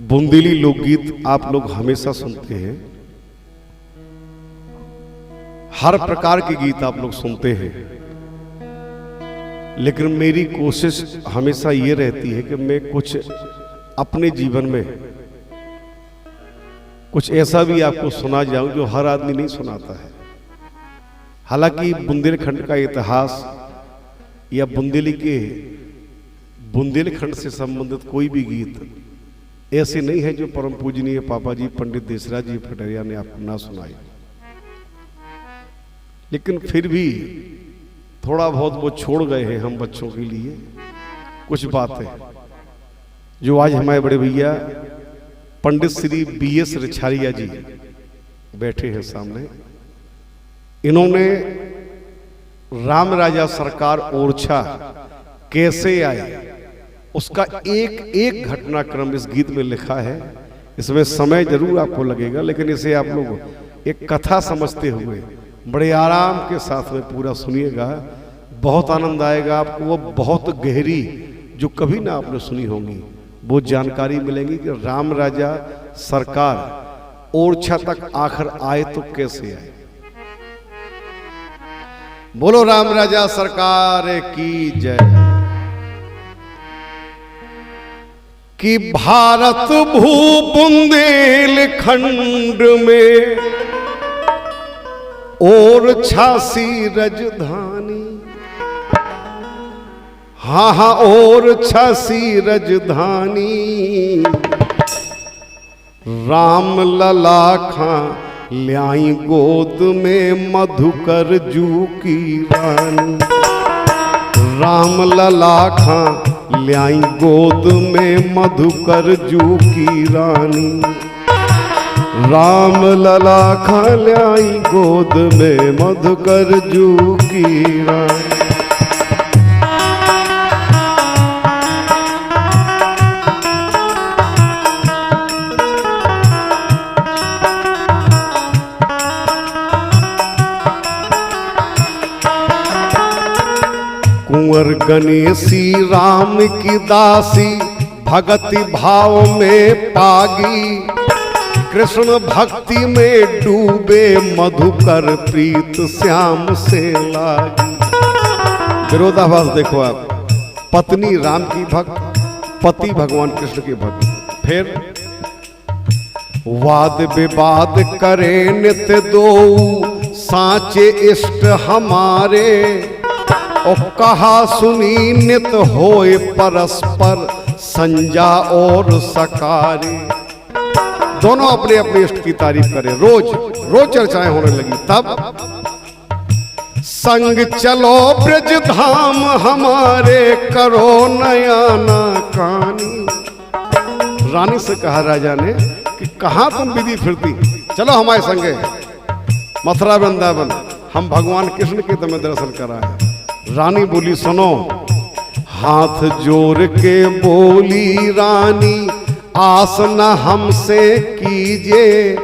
बुंदेली लोकगीत आप लोग हमेशा सुनते हैं, हर प्रकार के गीत आप लोग सुनते हैं, लेकिन मेरी कोशिश हमेशा ये रहती है कि मैं कुछ अपने जीवन में कुछ ऐसा भी आपको सुना जाऊं जो हर आदमी नहीं सुनाता है। हालांकि बुंदेलखंड का इतिहास या बुंदेलखंड से संबंधित कोई भी गीत ऐसे नहीं है जो परम पूजनीय पापा जी पंडित देशराज जी फटरिया ने आपको ना सुनाई, लेकिन फिर भी थोड़ा बहुत वो छोड़ गए हैं हम बच्चों के लिए कुछ बातें जो आज हमारे बड़े भैया पंडित श्री BS रिछारिया जी बैठे हैं सामने। इन्होंने राम राजा सरकार ओरछा कैसे आए उसका एक एक घटनाक्रम इस गीत में लिखा है। इसमें समय जरूर आपको लगेगा, लेकिन इसे आप लोग एक कथा समझते हुए बड़े आराम के साथ में पूरा सुनिएगा, बहुत आनंद आएगा आपको। वो बहुत गहरी जो कभी ना आपने सुनी होंगी वो जानकारी मिलेगी कि राम राजा सरकार ओरछा तक आखिर आए तो कैसे आए। बोलो राम राजा सरकार की जय। कि भारत भू बुंदेलखंड में ओरछा सी राजधानी, हाँ हाँ ओरछा सी राजधानी, राम लला खां ल्याई गोद में मधुकर जू की रानी, राम लला खां ल्याई गोद में मधुकर जू की रानी, राम लला खां ल्याई गोद में मधुकर जू की रानी। कुंवर गणेशी राम की दासी भगति भाव में पागी, कृष्ण भक्ति में डूबे मधुकर प्रीत श्याम से लागी। विरोधाभास देखो आप, पत्नी राम की भक्त, पति भगवान कृष्ण के भक्त। फिर वाद विवाद करे नित्य दो साचे इष्ट हमारे, और कहा सुनी नित होए परस्पर संजा और सकारी। दोनों अपने अपने इष्ट की तारीफ करें, रोज रोज चर्चाएं होने लगी। तब संग चलो ब्रज धाम हमारे, करो नयाना कहानी। रानी से कहा राजा ने कि कहां तुम विधि फिरती, चलो हमारे संगे मथुरा वृंदावन, हम भगवान कृष्ण के तुम्हें दर्शन कराए। रानी बोली सुनो, हाथ जोड़ के बोली रानी, आसना हमसे कीजिए,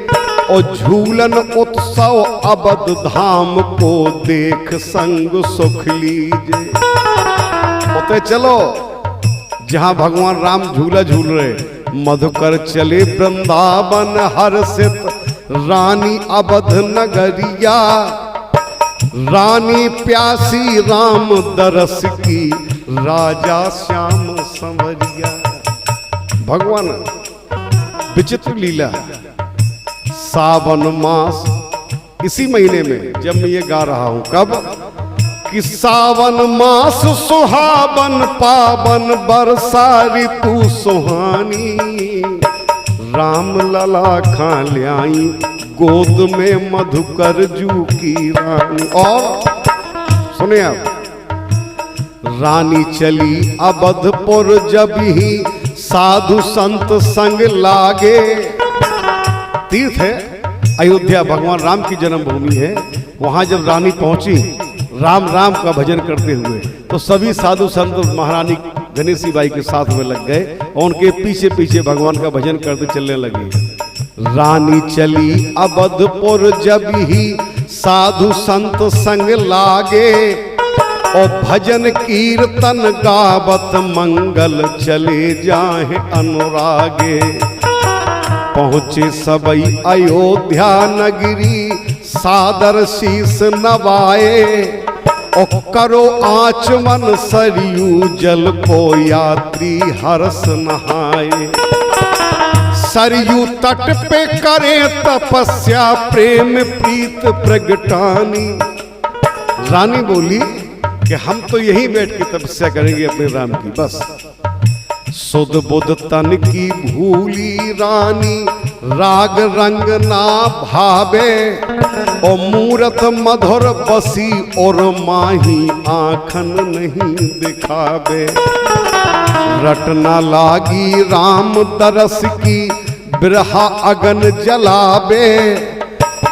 और झूलन उत्सव अवध धाम को देख संग सुख लीजिए। उते चलो जहां भगवान राम झूला झूल रहे, मधुकर चले वृंदावन हर्षित रानी अवध नगरिया, रानी प्यासी राम दरस की, राजा श्याम संवरिया। भगवान विचित्र लीला। सावन मास इसी महीने में जब मैं ये गा रहा हूं, कब कि सावन मास सुहावन पावन बरसा ऋतु सुहानी, राम लला खां ल्याई गोद में मधुकर जू की रानी। और सुने आप, रानी चली अवधपुर जब ही साधु संत संग लागे। तीर्थ है अयोध्या, भगवान राम की जन्मभूमि है। वहां जब रानी पहुंची राम राम का भजन करते हुए, तो सभी साधु संत महारानी गणेशी बाई के साथ में लग गए और उनके पीछे पीछे भगवान का भजन करते चलने लगे। रानी चली अवधपुर जब ही साधु संत संग लागे, और भजन कीर्तन गावत मंगल चले जाहे अनुरागे। पहुँचे सबई अयोध्या नगरी सादर शीस नवाए, और करो आचमन सरयू जल को यात्री हर्ष नहाए। सरयू तट पे करें तपस्या प्रेम प्रीत प्रगटानी। रानी बोली कि हम तो यहीं बैठ के तपस्या करेंगे अपने राम की बस। सुध बुध तन की भूली रानी राग रंग ना भावे, और मूरत मधुर बसी और माही आँखन नहीं दिखावे। रटना लागी राम दरस की बिरहा अगन जलावे,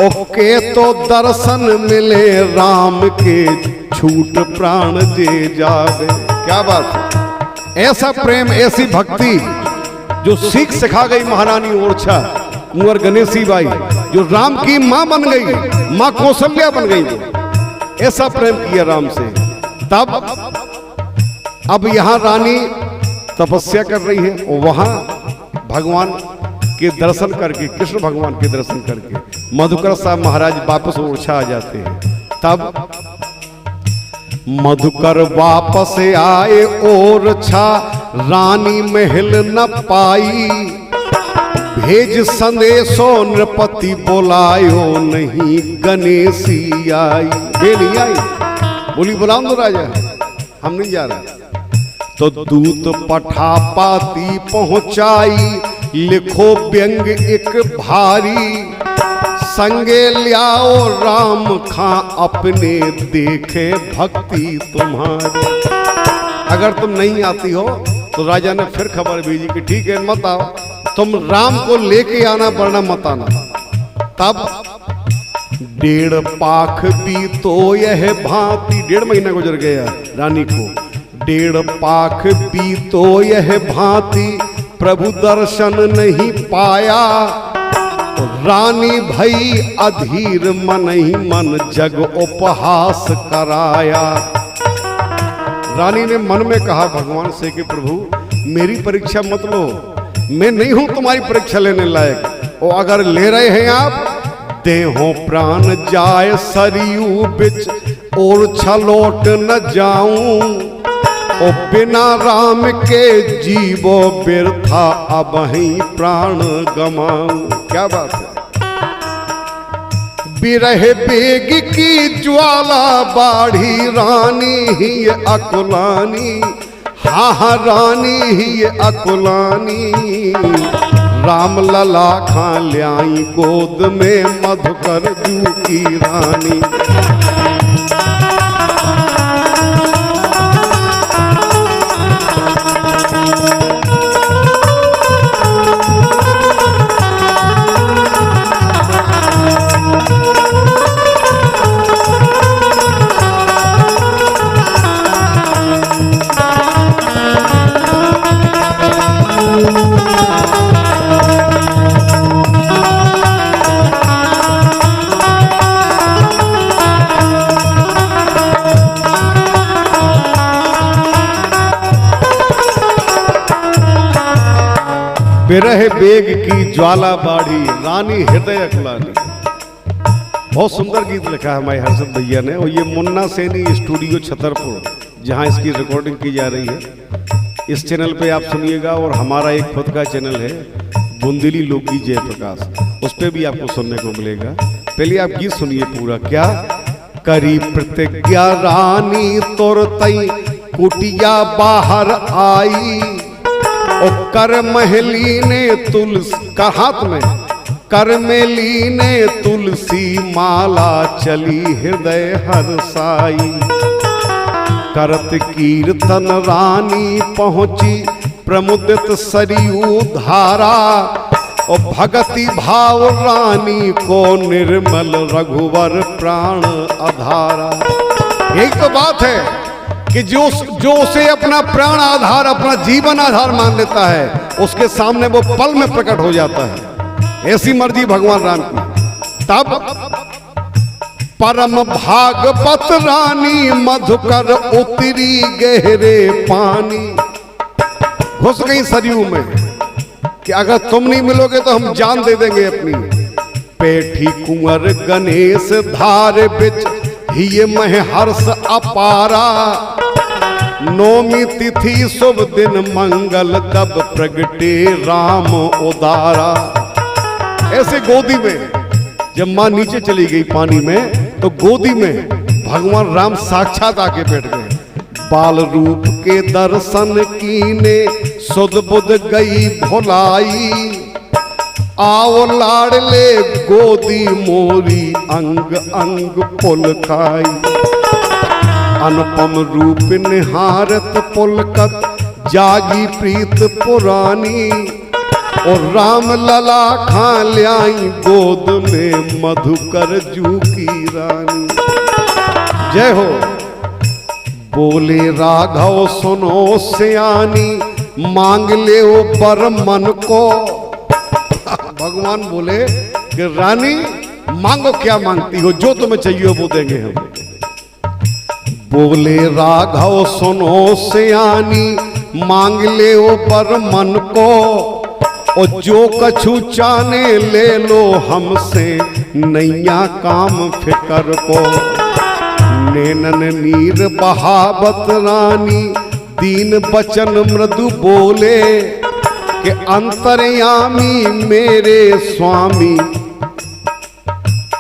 ओके तो दर्शन मिले राम के छूट प्राण जे जावे। क्या बात है, ऐसा प्रेम ऐसी भक्ति जो सीख सिखा गई महारानी ओरछा कुंवर गणेशी बाई, जो राम की मां बन गई, मां कौशल्या बन गई। वो ऐसा प्रेम किया राम से। तब अब यहां रानी तपस्या कर रही है, और वहां भगवान के दर्शन करके, कृष्ण भगवान के दर्शन करके मधुकर साहब महाराज वापस ओरछा आ जाते हैं। तब मधुकर वापस आए ओरछा, रानी महल न पाई। भेज संदेशो नृपति बोलायो, नहीं गणेशी आई। वे नहीं आई, बोली बुलाओ दो राजा, हम नहीं जा रहे। तो दूत पठा पाती पहुंचाई, लिखो व्यंग एक भारी। संगे लियाओ राम खां अपने, देखे भक्ति तुम्हारी। अगर तुम नहीं आती हो तो राजा ने फिर खबर भेजी कि ठीक है मत आओ, तुम राम को लेके आना वरना मत आना। तब 1.5 पाख भी तो यह भांति, 1.5 महीना गुजर गया रानी को। 1.5 पाख भी तो यह भांति, प्रभु दर्शन नहीं पाया। रानी भई अधीर मन ही मन, जग उपहास कराया। रानी ने मन में कहा भगवान से कि प्रभु मेरी परीक्षा मत लो, मैं नहीं हूं तुम्हारी परीक्षा लेने लायक। और अगर ले रहे हैं आप, देहो प्राण जाए सरयू बिच, ओरछा लौट न जाऊं। ओ बिना राम के जीवो बिरथा, अब ही प्राण गमाऊं। क्या बात है, बिरह बेग की ज्वाला बाढ़ी, रानी ही अकुलानी। हाँ हाँ रानी ही अकुलानी, राम लला खां ल्याई गोद में, मधुकर जू की रानी। बिरह बेग की ज्वाला बाढ़ी, रानी हृदय अकुलानी। बहुत सुंदर गीत लिखा है हमारे हर्षद भैया ने। और ये मुन्ना सैनी स्टूडियो छतरपुर, जहां इसकी रिकॉर्डिंग की जा रही है। इस चैनल पे आप सुनिएगा। और हमारा एक खुद का चैनल है बुंदेली लोकी जयप्रकाश, उस पर भी आपको सुनने को मिलेगा। पहले आप गीत सुनिए पूरा। क्या करी प्रतिज्ञा रानी तुरतई, कुटिया बाहर आई। और कर महली ने तुलसी का हाथ में, कर मेली ने तुलसी माला, चली हृदय हर्षाई। करत कीर्तन रानी पहुंची, प्रमुदित सरयू धारा। और भगति भाव रानी को, निर्मल रघुवर प्राण आधारा। यही तो बात है कि जो उसे अपना प्राण आधार, अपना जीवन आधार मान लेता है, उसके सामने वो पल में प्रकट हो जाता है। ऐसी मर्जी भगवान राम की। तब परम भागवत रानी मधुकर उतरी गहरे पानी, घुस गई सरयू में कि अगर तुम नहीं मिलोगे तो हम जान दे देंगे अपनी। पेठी कुंवर गणेश धार बिच ही मह हर्ष अपारा, नौमी तिथि शुभ दिन मंगल तब प्रगटे राम उदारा। ऐसे गोदी में जब मां नीचे चली गई पानी में तो गोदी में भगवान राम साक्षात आके बैठ गए। बाल रूप के दर्शन कीने सुध बुध गई भुलाई, आओ लाडले गोदी मोरी अंग अंग पुलकाई। अनुपम रूप निहारत पुलकत जागी प्रीत पुरानी, और राम लला खा ल्याई गोद में मधुकर जू की रानी। जय हो। बोले राघव सुनो सियानी, मांग ले ओ बर मन को। भगवान बोले कि रानी मांगो, क्या मांगती हो, जो तुम्हें चाहिए वो देंगे हम। बोले राघव सुनो सियानी, मांग ले ओ बर मन को, और जो कछु चाने ले लो हमसे, नैया काम फिकर को। नैनन नीर बहावत रानी, दीन बचन मृदु बोले, कि अंतर्यामी मेरे स्वामी।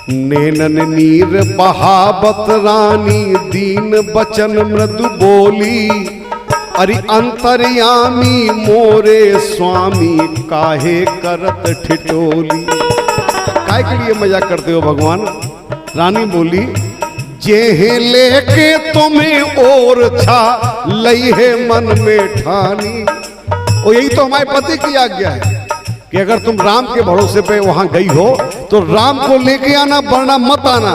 नैनन नीर बहावत रानी, दीन बचन मृदु बोली, अरे अंतर्यामी मोरे स्वामी, काहे करत ठिठोली। काहे के लिए मजाक करते हो भगवान? रानी बोली, जेहे लेके तुम्हें और छा लई है मन में ठानी। और यही तो हमारे पति की आज्ञा है कि अगर तुम राम के भरोसे पे वहां गई हो तो राम को लेके आना, वरना मत आना,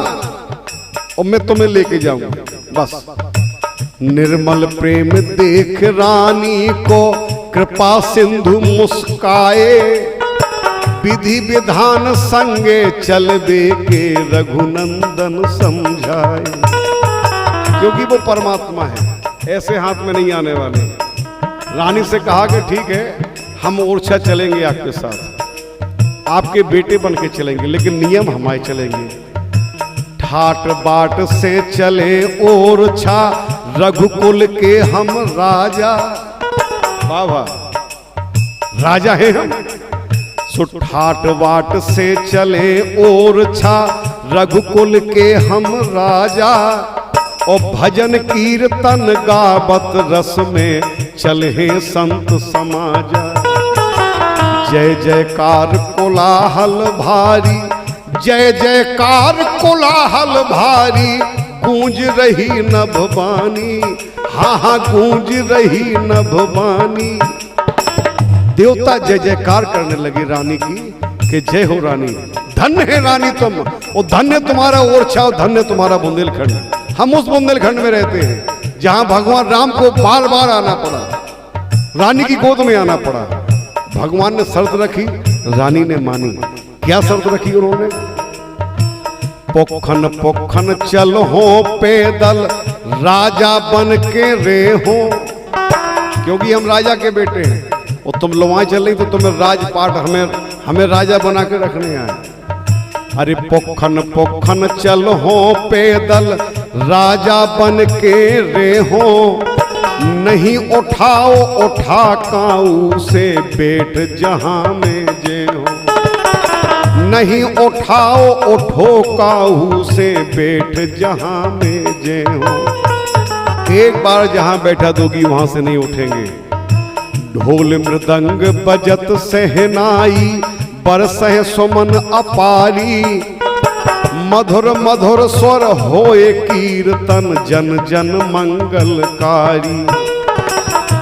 और मैं तुम्हें लेके जाऊंगा बस। निर्मल प्रेम देख रानी को कृपा सिंधु मुस्काए, विधि विधान संगे चलबे के रघुनंदन समझाए। क्योंकि वो परमात्मा है, ऐसे हाथ में नहीं आने वाले। रानी से कहा कि ठीक है, हम ओरछा चलेंगे आपके साथ, आपके बेटे बन के चलेंगे, लेकिन नियम हमारे चलेंगे। ठाट बाट से चले ओरछा, रघुकुल के हम राजा। बाबा राजा है हम। सो ठाट बाट से चले ओरछा, रघुकुल के हम राजा, और भजन कीर्तन गावत रस में चले संत समाजा। जय जयकार कोलाहल भारी, जय जयकार कोलाहल भारी, गूंज रही नभवानी। हाँ हाँ गूंज रही नभवानी। देवता जय जयकार करने लगे रानी की कि जय हो रानी, धन्य है रानी तुम, और धन्य तुम्हारा ओरछा, और धन्य तुम्हारा बुंदेलखंड। हम उस बुंदेलखंड में रहते हैं जहां भगवान राम को बार बार आना पड़ा, रानी की गोद में आना पड़ा। भगवान ने शर्त रखी, रानी ने मानी। क्या शर्त रखी उन्होंने? पोखन पोखन चल हो पैदल, राजा बन के रे हो। क्योंकि हम राजा के बेटे हैं, और तुम लोग चल रही तो तुम्हें राजपाट हमें राजा बना के रखने आए। अरे पोखन पोखन चल हो पैदल, राजा बन के रे हो। नहीं उठाओ उठा काऊ से, बेट जहां में जे हो। नहीं उठाओ उठो काऊ से, बेट जहां में जे हो। एक बार जहां बैठा दोगी वहां से नहीं उठेंगे। ढोल मृदंग बजत सहनाई, बरसह सुमन अपारी। मधुर मधुर स्वर होए कीर्तन, जन जन मंगलकारी।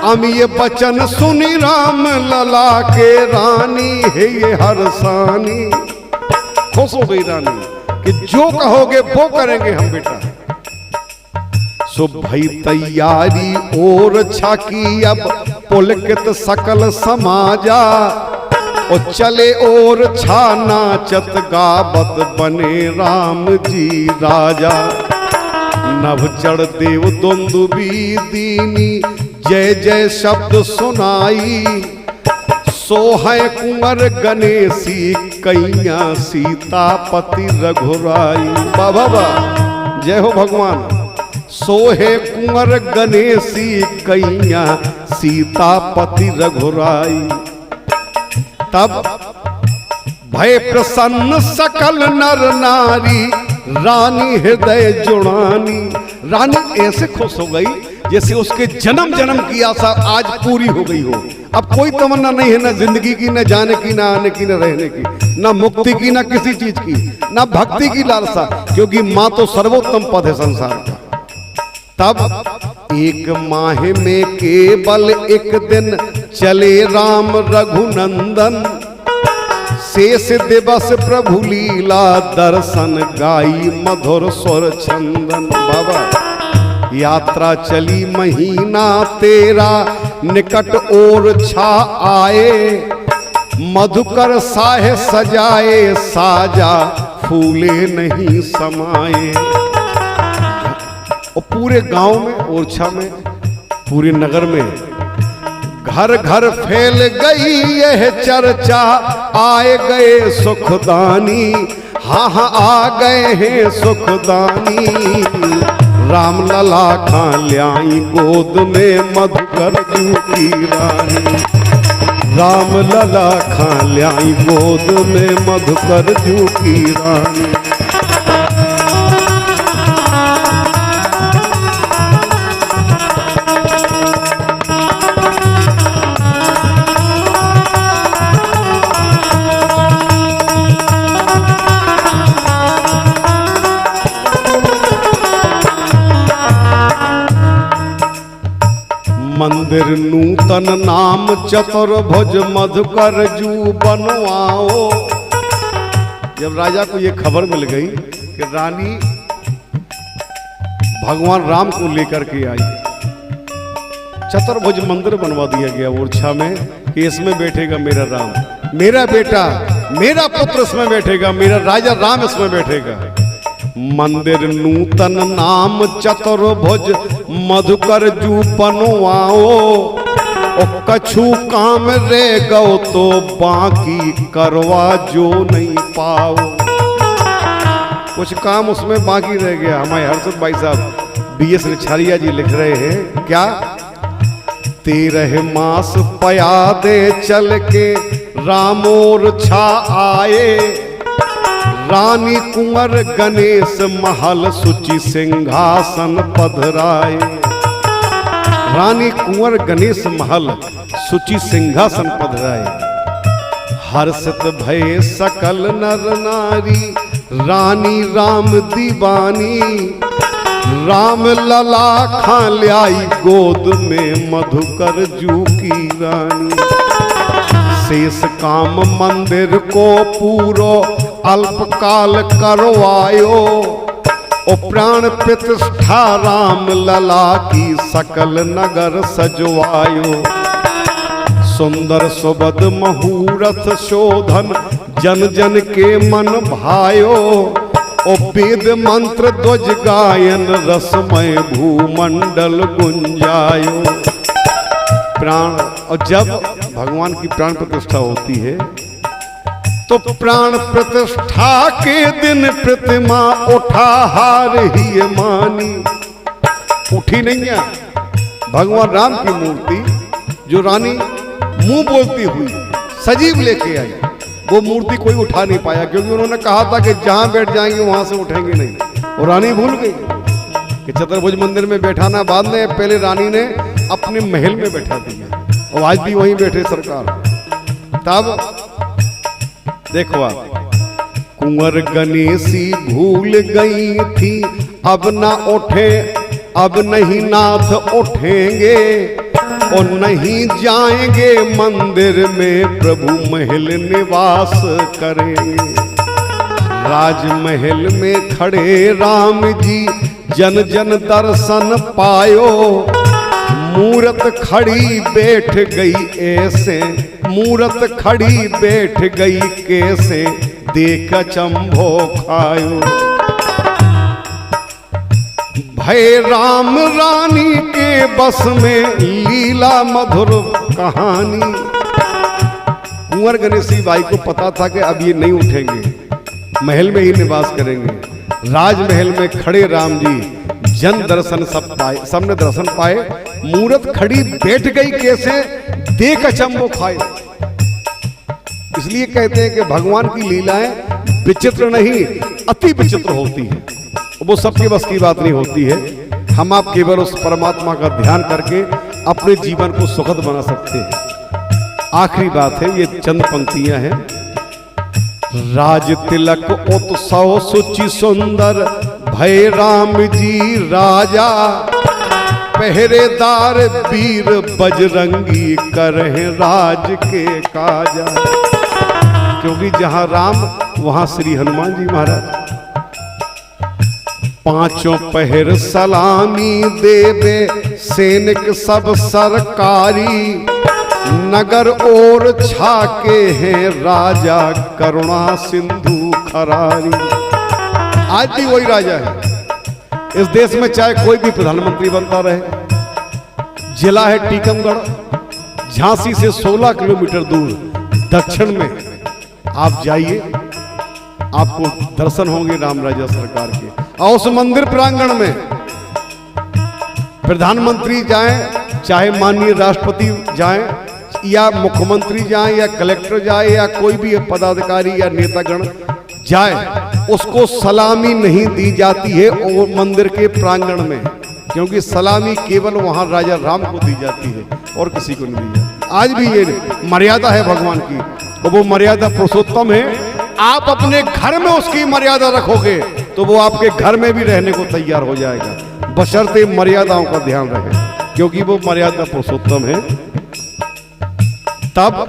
अमीय बचन सुनी राम लला के, रानी है ये हरसानी। खुश हो गई रानी कि जो कहोगे वो करेंगे हम बेटा। सो भई तैयारी ओरछा की, अब पुलकित सकल समाजा। और चले और छा नाचत गावत बने राम जी राजा। नभ चढ़ देव दुंदुबी दीनी जय जय शब्द सुनाई। सोहय कुंवर गणेशी कैया सीतापति रघुराई। बाबा बा जय हो भगवान। सोहे कुंवर गणेशी कैया सीतापति रघुराई। तब भय प्रसन्न सकल नर नारी रानी हृदय जुड़ानी। रानी ऐसे खुश हो गई जैसे उसके जन्म जन्म की आशा आज पूरी हो गई हो। अब कोई तमन्ना नहीं है, ना जिंदगी की, ना जाने की, ना आने की, ना रहने की, ना मुक्ति की, ना किसी चीज की, ना भक्ति की लालसा, क्योंकि मां तो सर्वोत्तम पद है संसार का। तब एक माह में केवल एक दिन चले राम रघुनंदन। शेष दिवस प्रभु लीला दर्शन गाई मधुर स्वर चंदन। बाबा यात्रा चली महीना तेरा निकट और छा आए। मधुकर साहे सजाए साजा फूले नहीं समाये। और पूरे गांव में ओरछा में पूरे नगर में घर घर फैल गई यह चर्चा। आए गए सुखदानी, हाँ हाँ आ गए हैं सुखदानी। राम लला खां ल्याई गोद में मधुकर जू की रानी। राम लला खां ल्याई गोद में मधुकर जू की रानी। मंदिर नूतन नाम चतुर्भुज मधुकर जू बनवाओ। जब राजा को यह खबर मिल गई कि रानी भगवान राम को लेकर के आई, चतुर्भुज मंदिर बनवा दिया गया ओरछा में कि इसमें बैठेगा मेरा राम, मेरा बेटा, मेरा पुत्र इसमें बैठेगा, मेरा राजा राम इसमें बैठेगा। मंदिर नूतन नाम चतुर्भुज मधुकर जू बनवाओ। और कछु काम रह गो तो बाकी करवा जो नहीं पाओ। कुछ काम उसमें बाकी रह गया। हमारे हर्षद भाई साहब BS रिछारिया जी लिख रहे हैं क्या, 13 मास पया दे चल के राम और छा आए। रानी कुंवर गणेश महल सुचि सिंहासन पधराए। रानी कुंवर गणेश महल सुचि सिंहासन पधराए। हर्षित भय सकल नर नारी रानी राम दीवानी। राम लला खां ल्याई गोद में मधुकर जू की रानी। शेष काम मंदिर को पूरो अल्पकाल करवायो। ओ प्राण प्रतिष्ठा राम लला की सकल नगर सजवायो। सुंदर सुबद मुहूर्त शोधन जन जन के मन भायो। ओ वेद मंत्र ध्वज गायन रसमय भूमंडल गुंजायो। प्राण, और जब भगवान की प्राण प्रतिष्ठा होती है तो प्राण प्रतिष्ठा के दिन प्रतिमा उठा हार ही मानी। उठी नहीं है भगवान राम की मूर्ति, जो रानी मुंह बोलती हुई सजीव लेके आई, वो मूर्ति कोई उठा नहीं पाया, क्योंकि उन्होंने कहा था कि जहां बैठ जाएंगे वहां से उठेंगे नहीं। और रानी भूल गई कि चतुर्भुज मंदिर में बैठाना बाद में, पहले रानी ने अपने महल में बैठा दिया, और आज भी वहीं बैठे सरकार। तब देखो आप, कुंवर गणेशी भूल गई थी अब ना उठे, अब नहीं नाथ उठेंगे और नहीं जाएंगे मंदिर में, प्रभु महल निवास करेंगे। राजमहल में खड़े राम जी जन जन दर्शन पायो, मूरत खड़ी बैठ गई ऐसे, मूरत खड़ी बैठ गई कैसे, देख चंभो खायो। भय राम रानी के बस में लीला मधुर कहानी। कुंवर गणेशी बाई को पता था कि अब ये नहीं उठेंगे, महल में ही निवास करेंगे। राजमहल में खड़े राम जी जन दर्शन सब पाए, सबने दर्शन पाए। मूरत खड़ी बैठ गई कैसे, देख अचंभो खाए। इसलिए कहते हैं कि भगवान की लीलाएं विचित्र नहीं, अति विचित्र होती है। वो सबके बस की बात नहीं होती है। हम आप केवल उस परमात्मा का ध्यान करके अपने जीवन को सुखद बना सकते हैं। आखिरी बात है, ये चंद पंक्तियां हैं। राज तिलक उत्सव सुचि सुंदर, भय राम जी राजा, पहरेदार वीर बजरंगी करहे राज के काजा। क्योंकि जहां राम वहां श्री हनुमान जी महाराज। पांचों पहर सलामी देवे सैनिक सब सरकारी, नगर और छाके हैं राजा करुणा सिंधु खरारी। आज भी वही राजा है। इस देश में चाहे कोई भी प्रधानमंत्री बनता रहे। जिला है टीकमगढ़, झांसी से 16 किलोमीटर दूर दक्षिण में आप जाइए, आपको दर्शन होंगे राम राजा सरकार के। और उस मंदिर प्रांगण में प्रधानमंत्री जाएं, चाहे माननीय राष्ट्रपति जाएं, या मुख्यमंत्री जाएं, या कलेक्टर जाए, या कोई भी पदाधिकारी या नेतागण जाए, उसको सलामी नहीं दी जाती है और मंदिर के प्रांगण में। क्योंकि सलामी केवल वहां राजा राम को दी जाती है और किसी को नहीं दी जाती। आज भी ये मर्यादा है भगवान की, और वो मर्यादा पुरुषोत्तम है। आप अपने घर में उसकी मर्यादा रखोगे तो वो आपके घर में भी रहने को तैयार हो जाएगा, बशर्ते मर्यादाओं का ध्यान रहे, क्योंकि वो मर्यादा पुरुषोत्तम है। तब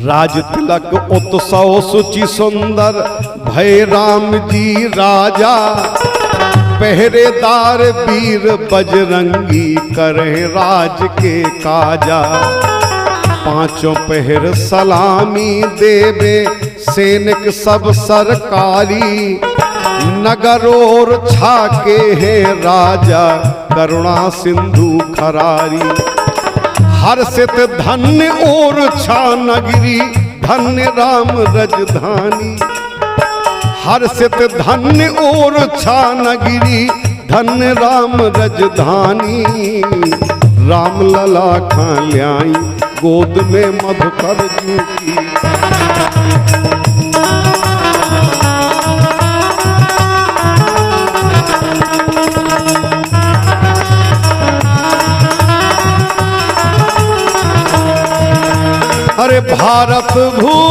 राज तिलक उत्सव सुचि सुंदर, भय राम जी राजा, पहरेदार वीर बजरंगी करे राज के काजा। पांचों पहर सलामी देवे सैनिक सब सरकारी, नगर और छाके हैं राजा करुणा सिंधु खरारी। हर्षित धन्य और छा नगरी, धन्य राम रजधानी। हर्षित धन्य और छा नगरी, धन्य राम रजधानी। राम लला खा ल्याई गोद में मधुकर जू की। अरे भारत भूमि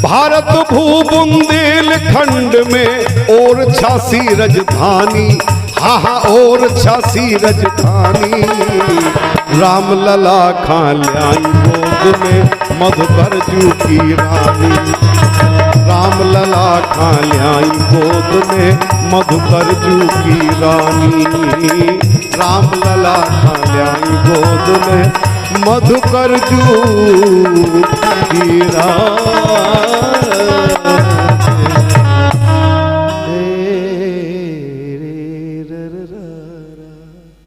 भारत भू बुंदेलखंड में और झांसी राजधानी। हाँ हाँ और झांसी राजधानी। राम लला खा ल्याई गोद में मधुकर जू की रानी। राम लला खा ल्याई गोद में मधुकर जू की रानी। राम लला खा ल्याई गोद में मधुकर जू की रानी।